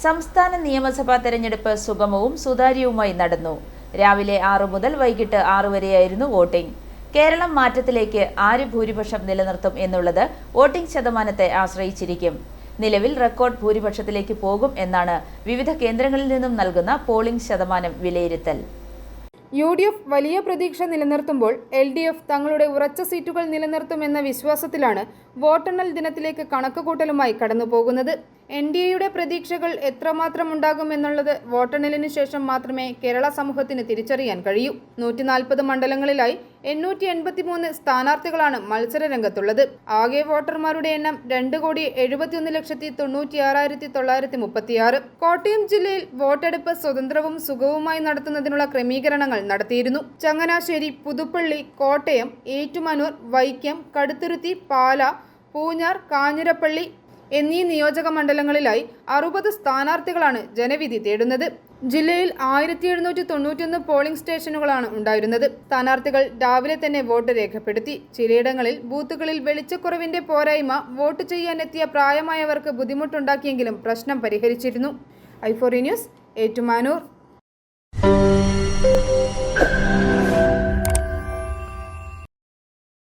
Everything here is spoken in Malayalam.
സംസ്ഥാന നിയമസഭാ തെരഞ്ഞെടുപ്പ് സുഗമവും സുതാര്യവുമായി നടന്നു. രാവിലെ 6 മുതൽ വൈകിട്ട് 6 വരെയായിരുന്നു വോട്ടിംഗ്. കേരളം മാറ്റത്തിലേക്ക് ആര് ഭൂരിപക്ഷം നിലനിർത്തും എന്നുള്ളത് വോട്ടിംഗ് ശതമാനത്തെ ആശ്രയിച്ചിരിക്കും. നിലവിൽ റെക്കോർഡ് ഭൂരിപക്ഷത്തിലേക്ക് പോകും എന്നാണ് വിവിധ കേന്ദ്രങ്ങളിൽ നിന്നും നൽകുന്ന പോളിംഗ് ശതമാനം വിലയിരുത്തൽ. UDF വലിയ പ്രതീക്ഷ നിലനിർത്തുമ്പോൾ LDF തങ്ങളുടെ ഉറച്ച സീറ്റുകൾ നിലനിർത്തുമെന്ന വിശ്വാസത്തിലാണ് വോട്ടെണ്ണൽ ദിനത്തിലേക്ക് കണക്കുകൂട്ടലുമായി കടന്നുപോകുന്നത്. NDAയുടെ പ്രതീക്ഷകൾ എത്രമാത്രം ഉണ്ടാകുമെന്നുള്ളത് വോട്ടെണ്ണലിന് ശേഷം മാത്രമേ കേരള സമൂഹത്തിന് തിരിച്ചറിയാൻ കഴിയൂ. 140 മണ്ഡലങ്ങളിലായി 883 സ്ഥാനാർത്ഥികളാണ് മത്സര രംഗത്തുള്ളത്. ആകെ വോട്ടർമാരുടെ എണ്ണം 2,71,96,936. കോട്ടയം ജില്ലയിൽ വോട്ടെടുപ്പ് സ്വതന്ത്രവും സുഗമവുമായി നടത്തുന്നതിനുള്ള ക്രമീകരണങ്ങൾ നടത്തിയിരുന്നു. ചങ്ങനാശ്ശേരി, പുതുപ്പള്ളി, കോട്ടയം, ഏറ്റുമാനൂർ, വൈക്കം, കടുത്തുരുത്തി, പാല, പൂഞ്ഞാർ, കാഞ്ഞിരപ്പള്ളി എന്നീ നിയോജക മണ്ഡലങ്ങളിലായി 60 സ്ഥാനാർത്ഥികളാണ് ജനവിധി തേടുന്നത്. ജില്ലയിൽ 1791 പോളിംഗ് സ്റ്റേഷനുകളാണ് ഉണ്ടായിരുന്നത്. സ്ഥാനാർത്ഥികൾ രാവിലെ തന്നെ വോട്ട് രേഖപ്പെടുത്തി. ചിലയിടങ്ങളിൽ ബൂത്തുകളിൽ വെളിച്ചക്കുറവിന്റെ പോരായ്മ വോട്ട് ചെയ്യാനെത്തിയ പ്രായമായവർക്ക് ബുദ്ധിമുട്ടുണ്ടാക്കിയെങ്കിലും പ്രശ്നം പരിഹരിച്ചിരുന്നു. i4 news, Ettumanoor.